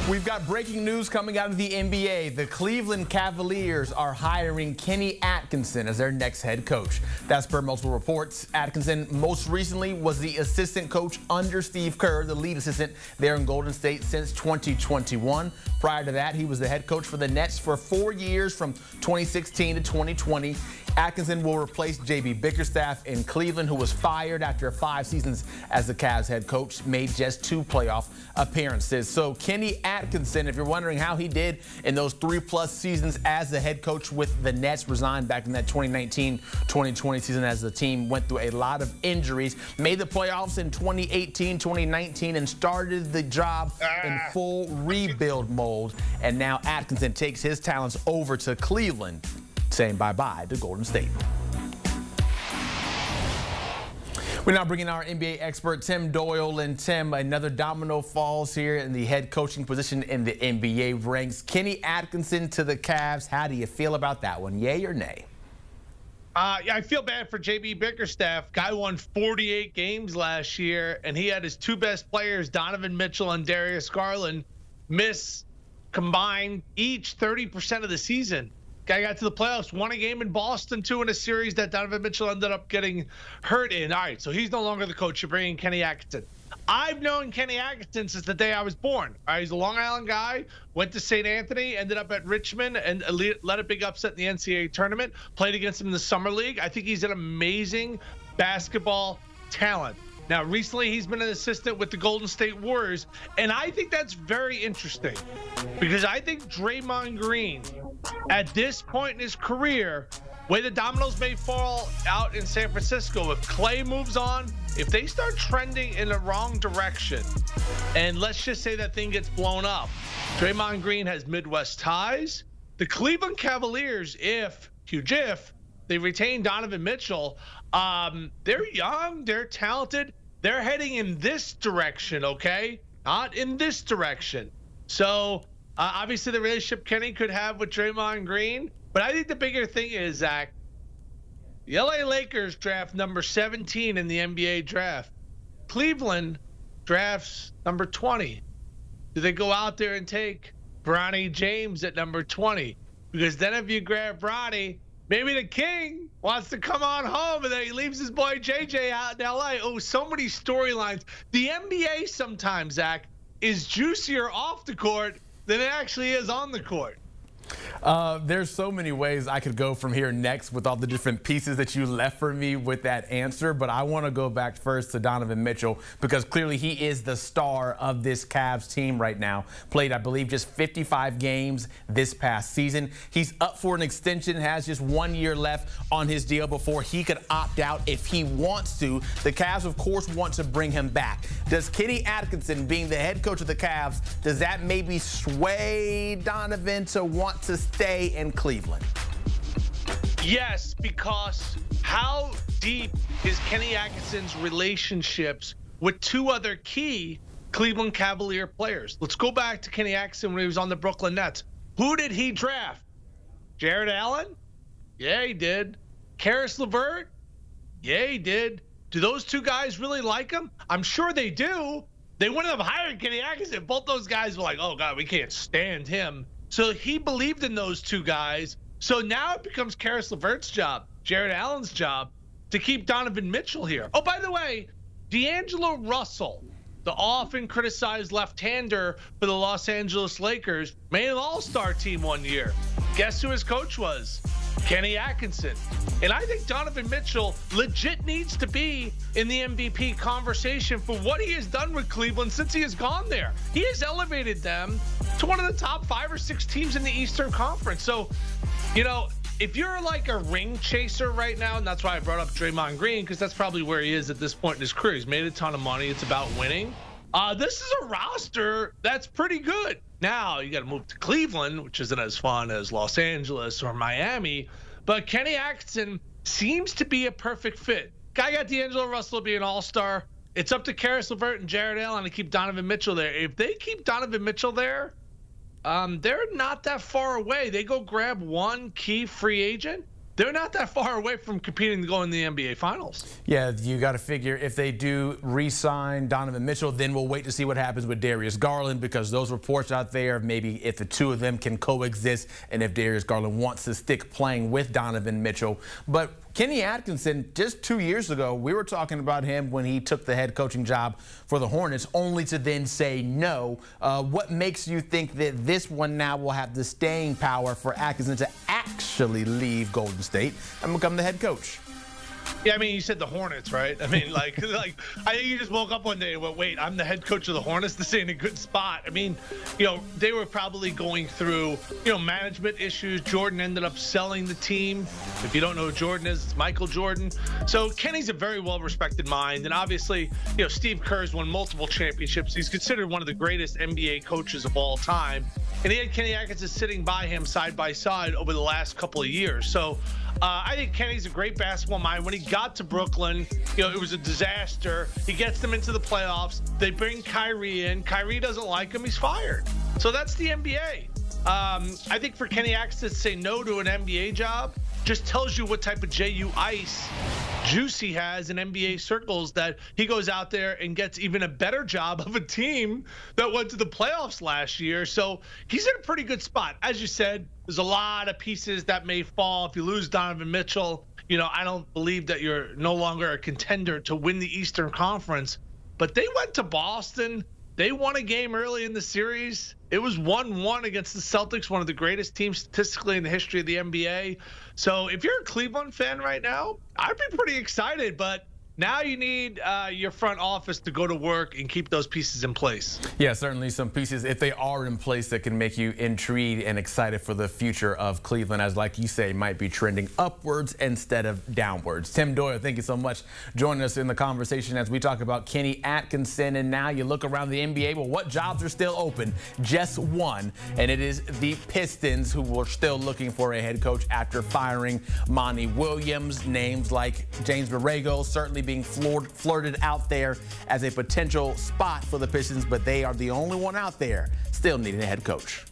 We've got breaking news coming out of the NBA. The Cleveland Cavaliers are hiring Kenny Atkinson as their next head coach. That's per multiple reports. Atkinson most recently was the assistant coach under Steve Kerr, the lead assistant there in Golden State since 2021. Prior to that, he was the head coach for the Nets for 4 years from 2016 to 2020. Atkinson will replace J.B. Bickerstaff in Cleveland, who was fired after 5 seasons as the Cavs head coach, made just 2 playoff appearances. So Kenny Atkinson, if you're wondering how he did in those 3+ seasons as the head coach with the Nets, resigned back in that 2019-2020 season as the team went through a lot of injuries, made the playoffs in 2018-2019 and started the job in full rebuild mode. And now Atkinson takes his talents over to Cleveland, saying bye-bye to Golden State. We're now bringing our NBA expert Tim Doyle. And Tim, another domino falls here in the head coaching position in the NBA ranks. Kenny Atkinson to the Cavs. How do you feel about that one? Yay or nay? Yeah, I feel bad for J.B. Bickerstaff. Guy won 48 games last year, and he had his 2 best players, Donovan Mitchell and Darius Garland, miss combined each 30% of the season. Guy got to the playoffs, won a game in Boston, 2 in a series that Donovan Mitchell ended up getting hurt in. All right, so he's no longer the coach. You're bringing Kenny Atkinson. I've known Kenny Atkinson since the day I was born. All right, he's a Long Island guy, went to St. Anthony, ended up at Richmond, and led a big upset in the NCAA tournament, played against him in the Summer League. I think he's an amazing basketball talent. Now, recently, he's been an assistant with the Golden State Warriors, and I think that's very interesting because I think Draymond Green, at this point in his career, where the dominoes may fall out in San Francisco, if Clay moves on, if they start trending in the wrong direction, and let's just say that thing gets blown up, Draymond Green has Midwest ties. The Cleveland Cavaliers, huge if, they retain Donovan Mitchell, they're young, they're talented, they're heading in this direction, okay? Not in this direction. So, obviously the relationship Kenny could have with Draymond Green, but I think the bigger thing is, Zach, the LA Lakers draft number 17 in the NBA draft. Cleveland drafts number 20. Do they go out there and take Bronny James at number 20? Because then if you grab Bronny, maybe the king wants to come on home and then he leaves his boy JJ out in LA. Oh, so many storylines. The NBA sometimes, Zach, is juicier off the court than it actually is on the court. There's so many ways I could go from here next with all the different pieces that you left for me with that answer, but I want to go back first to Donovan Mitchell because clearly he is the star of this Cavs team right now. Played, I believe, just 55 games this past season. He's up for an extension, has just 1 year left on his deal before he could opt out if he wants to. The Cavs, of course, want to bring him back. Does Kenny Atkinson, being the head coach of the Cavs, does that maybe sway Donovan to want to stay in Cleveland? Yes, because how deep is Kenny Atkinson's relationships with 2 other key Cleveland Cavalier players? Let's go back to Kenny Atkinson when he was on the Brooklyn Nets. Who did he draft? Jared Allen? Yeah, he did. Karis LeVert? Yeah, he did. Do those 2 guys really like him? I'm sure they do. They wouldn't have hired Kenny Atkinson. Both those guys were like, oh, God, we can't stand him. So he believed in those 2 guys. So now it becomes Karis LeVert's job, Jared Allen's job, to keep Donovan Mitchell here. Oh, by the way, D'Angelo Russell, the often criticized left-hander for the Los Angeles Lakers, made an all-star team 1 year. Guess who his coach was? Kenny Atkinson. And I think Donovan Mitchell legit needs to be in the MVP conversation for what he has done with Cleveland since he has gone there. He has elevated them to one of the top 5 or 6 teams in the Eastern Conference. So, you know, if you're like a ring chaser right now, and that's why I brought up Draymond Green, because that's probably where he is at this point in his career. He's made a ton of money. It's about winning. This is a roster that's pretty good. Now, you got to move to Cleveland, which isn't as fun as Los Angeles or Miami. But Kenny Atkinson seems to be a perfect fit. Guy got D'Angelo Russell to be an all-star. It's up to Karis LeVert and Jared Allen to keep Donovan Mitchell there. If they keep Donovan Mitchell there, they're not that far away. They go grab one key free agent, they're not that far away from competing to go in the NBA Finals. Yeah, you got to figure if they do re-sign Donovan Mitchell, then we'll wait to see what happens with Darius Garland, because those reports out there, maybe if the two of them can coexist and if Darius Garland wants to stick playing with Donovan Mitchell. But Kenny Atkinson, just 2 years ago, we were talking about him when he took the head coaching job for the Hornets, only to then say no. What makes you think that this one now will have the staying power for Atkinson to actually leave Golden State and become the head coach? Yeah, I mean, you said the Hornets, right? I mean, like I think you just woke up one day and went, wait, I'm the head coach of the Hornets? This ain't a good spot. I mean, they were probably going through, management issues. Jordan ended up selling the team. If you don't know who Jordan is, it's Michael Jordan. So Kenny's a very well-respected mind. And obviously, Steve Kerr's won multiple championships. He's considered one of the greatest NBA coaches of all time. And he had Kenny Atkinson sitting by him side by side over the last couple of years. So I think Kenny's a great basketball mind. When he got to Brooklyn, it was a disaster. He gets them into the playoffs. They bring Kyrie in. Kyrie doesn't like him. He's fired. So that's the NBA. I think for Kenny Atkinson to say no to an NBA job just tells you what type of JU ice juice he has in NBA circles, that he goes out there and gets even a better job of a team that went to the playoffs last year. So he's in a pretty good spot. As you said, there's a lot of pieces that may fall. If you lose Donovan Mitchell, I don't believe that you're no longer a contender to win the Eastern Conference. But they went to Boston. They won a game early in the series. It was 1-1 against the Celtics, one of the greatest teams statistically in the history of the NBA. So if you're a Cleveland fan right now, I'd be pretty excited. But now you need your front office to go to work and keep those pieces in place. Yeah, certainly some pieces, if they are in place, that can make you intrigued and excited for the future of Cleveland, as like you say, might be trending upwards instead of downwards. Tim Doyle, thank you so much joining us in the conversation as we talk about Kenny Atkinson. And now you look around the NBA, well, what jobs are still open? Just one, and it is the Pistons, who are still looking for a head coach after firing Monty Williams. Names like James Borrego certainly being flirted out there as a potential spot for the Pistons, but they are the only one out there still needing a head coach.